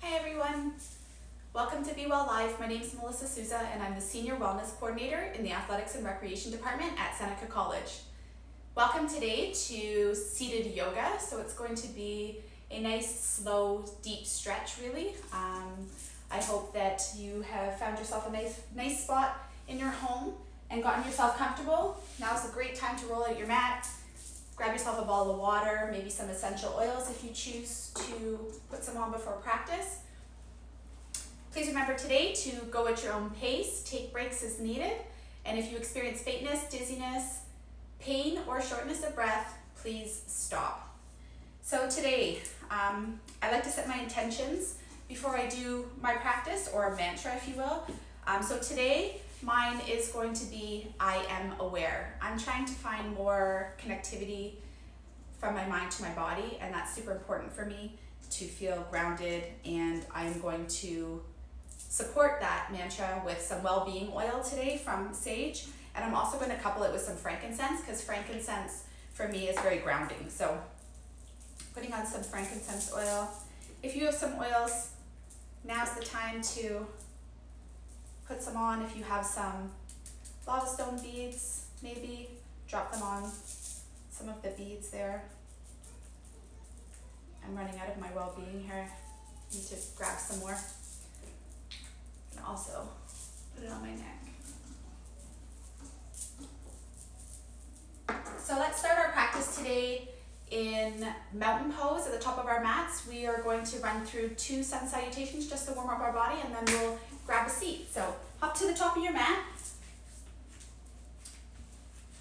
Hi everyone, welcome to Be Well Live. My name is Sousa and I'm the Senior Wellness Coordinator in the Athletics and Recreation Department at Seneca College. Welcome today to seated yoga. So it's going to be a nice, slow, deep stretch really. I hope that you have found yourself a nice spot in your home and gotten yourself comfortable. Now's a great time to roll out your mat. Grab yourself a bottle of water, maybe some essential oils if you choose to put some on before practice. Please remember today to go at your own pace, take breaks as needed, and if you experience faintness, dizziness, pain, or shortness of breath, please stop. So today, I like to set my intentions before I do my practice, or a mantra if you will. So today, mine is going to be, I am aware. I'm trying to find more connectivity from my mind to my body, and that's super important for me to feel grounded, and I'm going to support that mantra with some well-being oil today from sage, and I'm also going to couple it with some frankincense because frankincense for me is very grounding. So putting on some frankincense oil. If you have some oils, now's the time to put some on. If you have some lava stone beads, maybe drop them on some of the beads there. I'm running out of my well-being here. I need to grab some more. And also put it on my neck. So let's start our practice today in mountain pose at the top of our mats. We are going to run through 2 sun salutations just to warm up our body, and then we'll grab a seat. So hop to the top of your mat.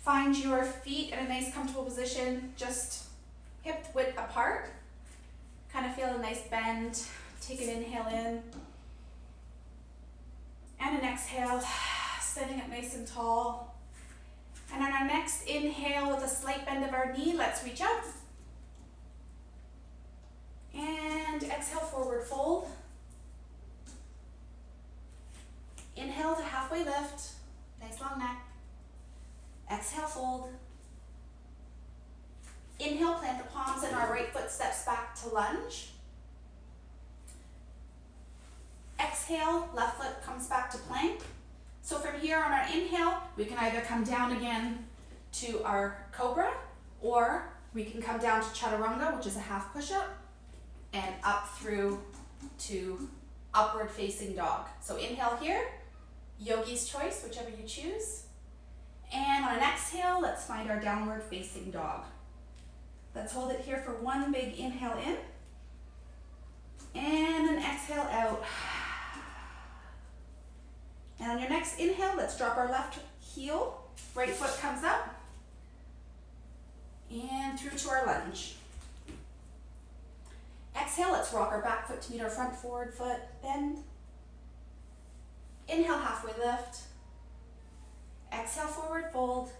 Find your feet in a nice comfortable position, just hip width apart. Kind of feel a nice bend. Take an inhale in and an exhale, standing up nice and tall. And on our next inhale with a slight bend of our knee, let's reach up. And exhale, forward fold. Inhale to halfway lift, nice long neck. Exhale, fold. Inhale, plant the palms and our right foot steps back to lunge. Exhale, left foot comes back to plank. So from here on our inhale, we can either come down again to our cobra, or we can come down to chaturanga, which is a half push-up, and up through to upward facing dog. So inhale here, yogi's choice, whichever you choose. And on an exhale, let's find our downward facing dog. Let's hold it here for one big inhale in, and an exhale out. And on your next inhale, let's drop our left heel, right foot comes up, and through to our lunge. Exhale, let's rock our back foot to meet our front forward foot, bend. Inhale, halfway lift. Exhale, forward fold.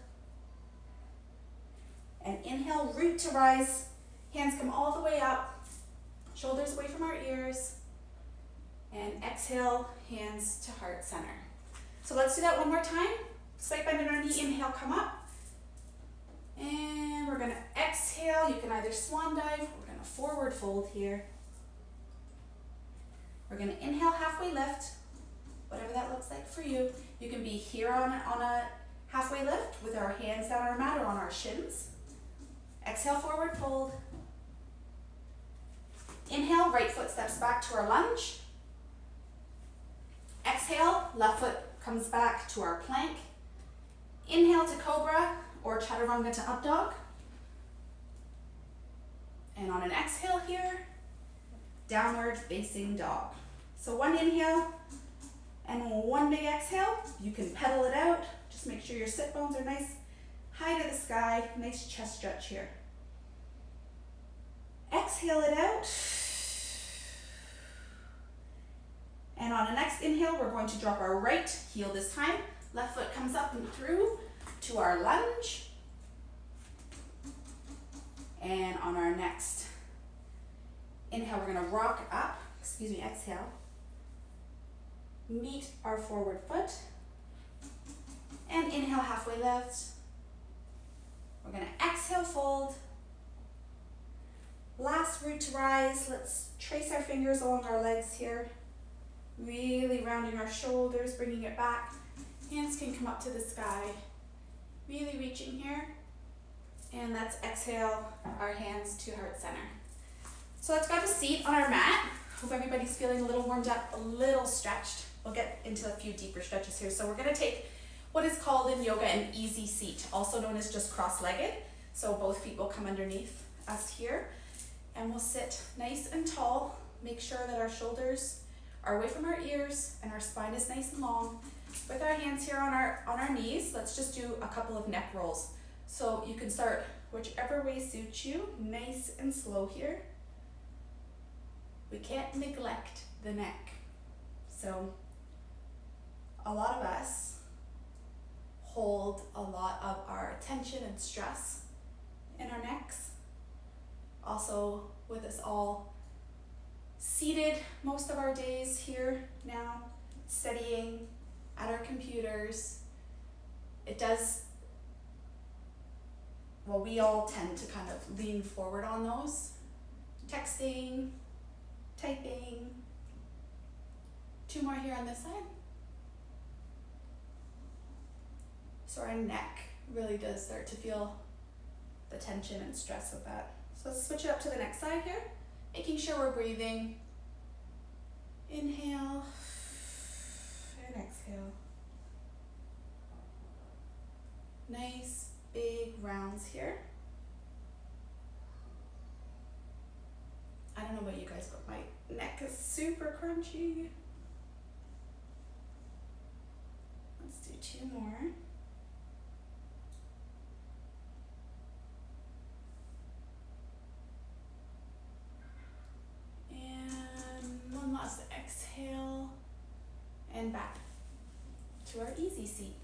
And inhale, root to rise. Hands come all the way up, shoulders away from our ears. And exhale, hands to heart center. So let's do that one more time. Slight bend in our knee, inhale, come up. And we're gonna exhale. You can either swan dive, we're gonna forward fold here. We're gonna inhale, halfway lift, whatever that looks like for you. You can be here on a halfway lift with our hands down our mat or on our shins. Exhale, forward fold. Inhale, right foot steps back to our lunge. Exhale, left foot comes back to our plank. Inhale to cobra or chaturanga to up dog. And on an exhale here, downward facing dog. So one inhale and one big exhale. You can pedal it out. Just make sure your sit bones are nice high to the sky. Nice chest stretch here. Exhale it out. And on the next inhale, we're going to drop our right heel this time. Left foot comes up and through to our lunge. And on our next inhale, we're gonna rock up, exhale. Meet our forward foot. And inhale, halfway lift. Last root to rise, let's trace our fingers along our legs here. Really rounding our shoulders, bringing it back. Hands can come up to the sky. Really reaching here. And let's exhale our hands to heart center. So let's grab a seat on our mat. Hope everybody's feeling a little warmed up, a little stretched. We'll get into a few deeper stretches here. So we're gonna take what is called in yoga an easy seat, also known as just cross-legged. So both feet will come underneath us here. And we'll sit nice and tall. Make sure that our shoulders are away from our ears and our spine is nice and long. With our hands here on our knees, let's just do a couple of neck rolls. So you can start whichever way suits you, nice and slow here. We can't neglect the neck. So a lot of us hold a lot of our tension and stress in our necks. Also, with us all seated most of our days here now, studying at our computers, we all tend to kind of lean forward on those. Texting, typing. 2 more here on this side. So our neck really does start to feel the tension and stress of that. So let's switch it up to the next side here, making sure we're breathing. Inhale and exhale. Nice big rounds here. I don't know about you guys, but my neck is super crunchy. Let's do 2 more. Last exhale and back to our easy seat.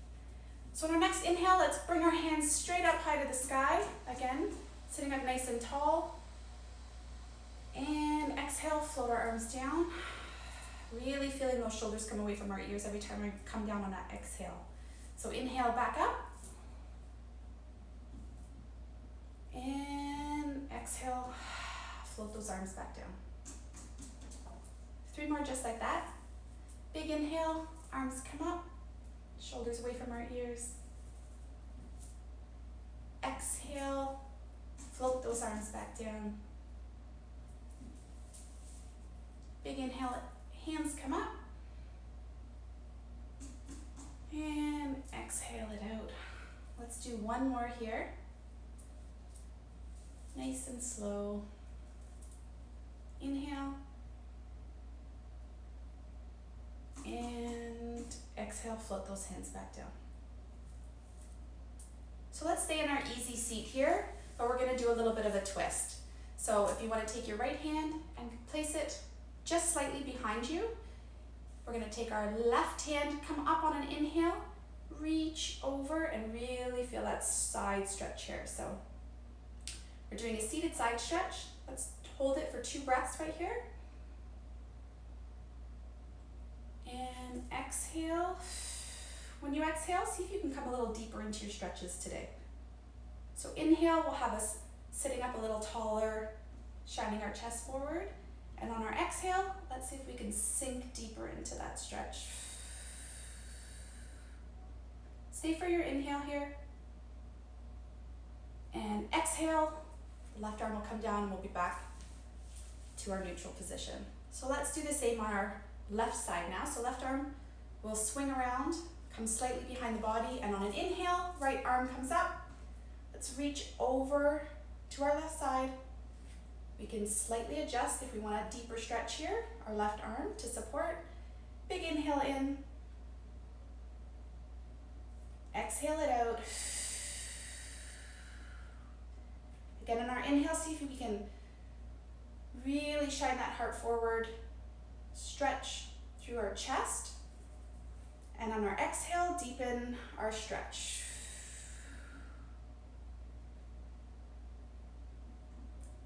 So on our next inhale, let's bring our hands straight up high to the sky. Again, sitting up nice and tall. And exhale, float our arms down. Really feeling those shoulders come away from our ears every time we come down on that exhale. So inhale, back up. And exhale, float those arms back down. 3 more just like that. Big inhale, arms come up, shoulders away from our ears. Exhale, float those arms back down. Big inhale, hands come up. And exhale it out. Let's do 1 more here. Nice and slow. Inhale. And exhale, float those hands back down. So let's stay in our easy seat here, but we're going to do a little bit of a twist. So if you want to take your right hand and place it just slightly behind you, we're going to take our left hand, come up on an inhale, reach over and really feel that side stretch here. So we're doing a seated side stretch. Let's hold it for 2 breaths right here. And exhale. When you exhale, see if you can come a little deeper into your stretches today. So inhale will have us sitting up a little taller, shining our chest forward. And on our exhale, let's see if we can sink deeper into that stretch. Stay for your inhale here. And exhale, the left arm will come down and we'll be back to our neutral position. So let's do the same on our left side now. So left arm will swing around, come slightly behind the body, and on an inhale, right arm comes up. Let's reach over to our left side. We can slightly adjust if we want a deeper stretch here, our left arm to support. Big inhale in. Exhale it out. Again, on our inhale, see if we can really shine that heart forward. Stretch through our chest, and on our exhale, deepen our stretch.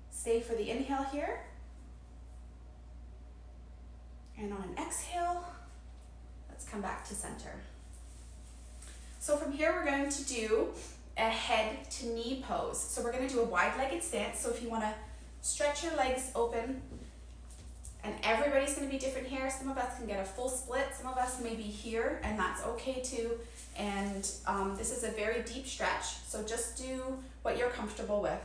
Stay for the inhale here, and on an exhale, let's come back to center. So from here, we're going to do a head to knee pose. So we're going to do a wide-legged stance. So if you want to Stretch your legs open, and everybody's going to be different here. Some of us can get a full split, some of us may be here, and that's okay too. And this is a very deep stretch, so just do what you're comfortable with.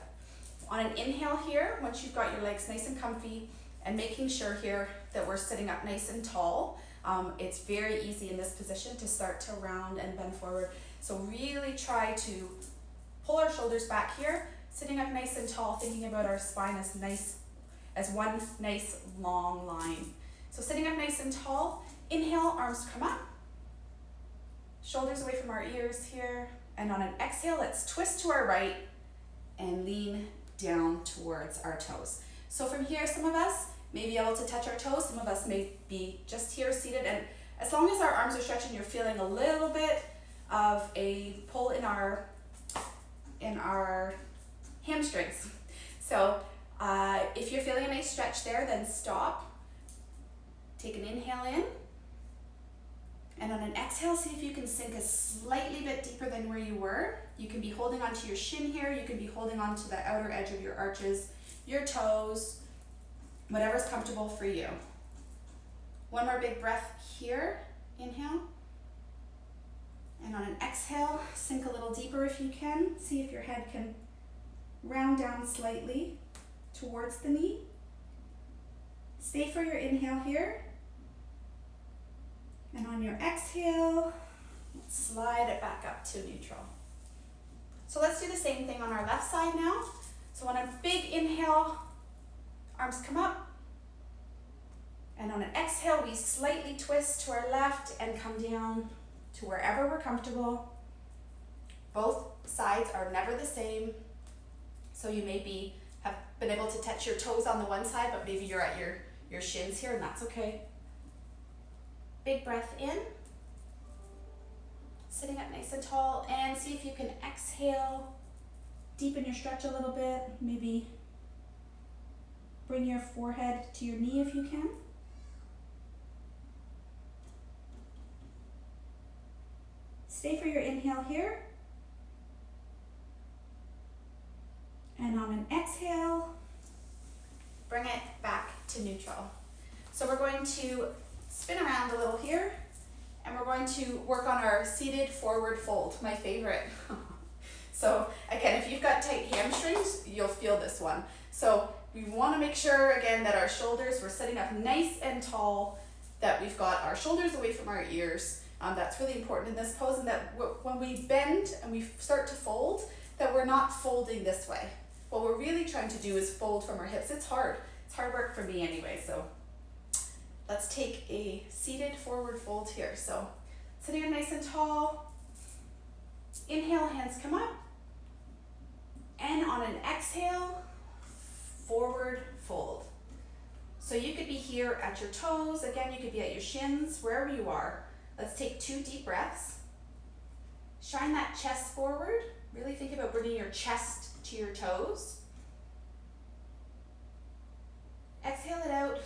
On an inhale here, once you've got your legs nice and comfy, and making sure here that we're sitting up nice and tall, it's very easy in this position to start to round and bend forward. So really try to pull our shoulders back here, sitting up nice and tall, thinking about our spine as nice as one nice long line. So sitting up nice and tall, inhale, arms come up, shoulders away from our ears here, and on an exhale, let's twist to our right and lean down towards our toes. So from here, some of us may be able to touch our toes, some of us may be just here seated, and as long as our arms are stretching, you're feeling a little bit of a pull in our hamstrings. So if you're feeling a nice stretch there, then stop. Take an inhale in. And on an exhale, see if you can sink a slightly bit deeper than where you were. You can be holding onto your shin here. You can be holding onto the outer edge of your arches, your toes, whatever's comfortable for you. One more big breath here. Inhale. And on an exhale, sink a little deeper if you can. See if your head can round down slightly towards the knee. Stay for your inhale here. And on your exhale, slide it back up to neutral. So let's do the same thing on our left side now. So on a big inhale, arms come up. And on an exhale, we slightly twist to our left and come down to wherever we're comfortable. Both sides are never the same. So you maybe have been able to touch your toes on the one side, but maybe you're at your shins here, and that's okay. Big breath in, sitting up nice and tall, and see if you can exhale, deepen your stretch a little bit, maybe bring your forehead to your knee if you can. Stay for your inhale here. And on an exhale, bring it back to neutral. So we're going to spin around a little here, and we're going to work on our seated forward fold, my favorite. So again, if you've got tight hamstrings, you'll feel this one. So we want to make sure, again, that our shoulders, we're sitting up nice and tall, that we've got our shoulders away from our ears. That's really important in this pose, and that when we bend and we start to fold, that we're not folding this way. What we're really trying to do is fold from our hips. It's hard work for me anyway, so let's take a seated forward fold here. So sitting up nice and tall, inhale, hands come up, and on an exhale, forward fold. So you could be here at your toes, again, you could be at your shins, wherever you are. Let's take 2 deep breaths. Shine that chest forward. Really think about bringing your chest to your toes. Exhale it out.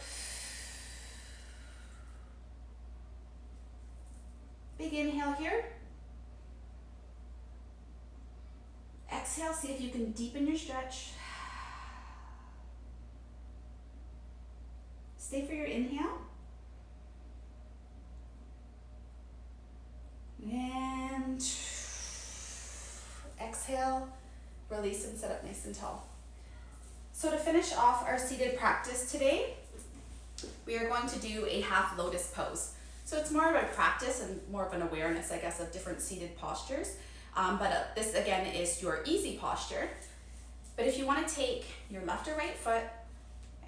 Big inhale here. Exhale, see if you can deepen your stretch. Stay for your inhale. And exhale, release and sit up nice and tall. So to finish off our seated practice today, we are going to do a half lotus pose. So it's more of a practice and more of an awareness, I guess, of different seated postures. But this again is your easy posture. But if you want to take your left or right foot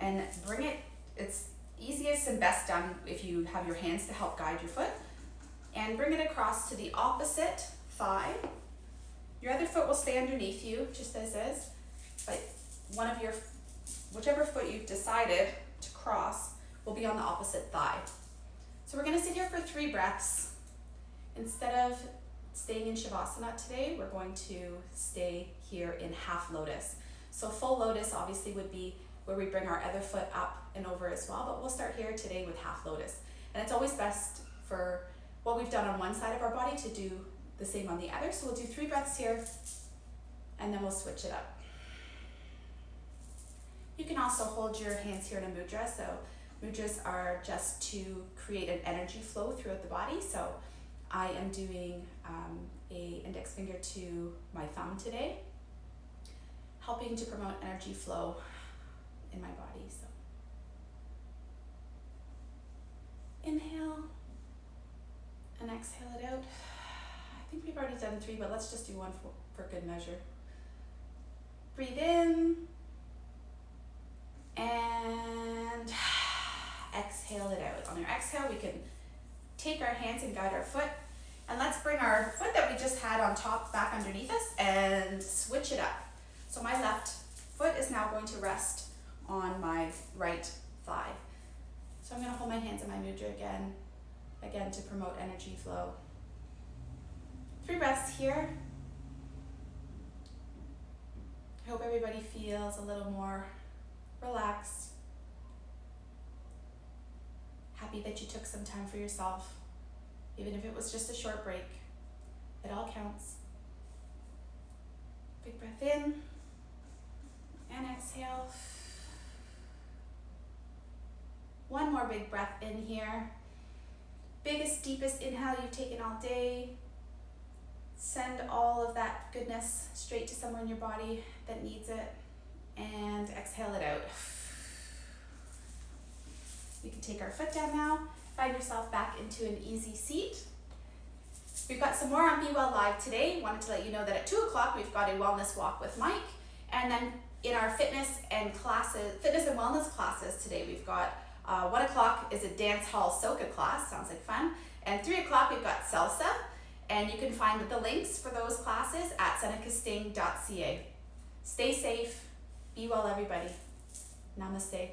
and bring it, it's easiest and best done if you have your hands to help guide your foot, and bring it across to the opposite thigh. Your other foot will stay underneath you, just as is, but whichever foot you've decided to cross will be on the opposite thigh. So we're going to sit here for 3 breaths. Instead of staying in Shavasana today, we're going to stay here in half lotus. So full lotus obviously would be where we bring our other foot up and over as well, but we'll start here today with half lotus. And it's always best for what we've done on one side of our body to do the same on the other. So we'll do 3 breaths here, and then we'll switch it up. You can also hold your hands here in a mudra. So mudras are just to create an energy flow throughout the body. So I am doing a index finger to my thumb today, helping to promote energy flow in my body. So inhale and exhale it out. I think we've already done 3, but let's just do 1 for good measure. Breathe in and exhale it out. On your exhale, we can take our hands and guide our foot, and let's bring our foot that we just had on top back underneath us and switch it up. So my left foot is now going to rest on my right thigh. So I'm going to hold my hands in my mudra again to promote energy flow. 3 breaths here. I hope everybody feels a little more relaxed. Happy that you took some time for yourself, even if it was just a short break. It all counts. Big breath in and exhale. 1 more big breath in here. Biggest, deepest inhale you've taken all day. Send all of that goodness straight to somewhere in your body that needs it, and exhale it out. You can take our foot down now, find yourself back into an easy seat. We've got some more on Be Well Live today. Wanted to let you know that at 2 o'clock we've got a wellness walk with Mike, and then in our fitness and wellness classes today, we've got 1 o'clock is a dance hall soca class, sounds like fun, and 3 o'clock we've got Sousa, and you can find the links for those classes at senecasting.ca. Stay safe, be well everybody. Namaste.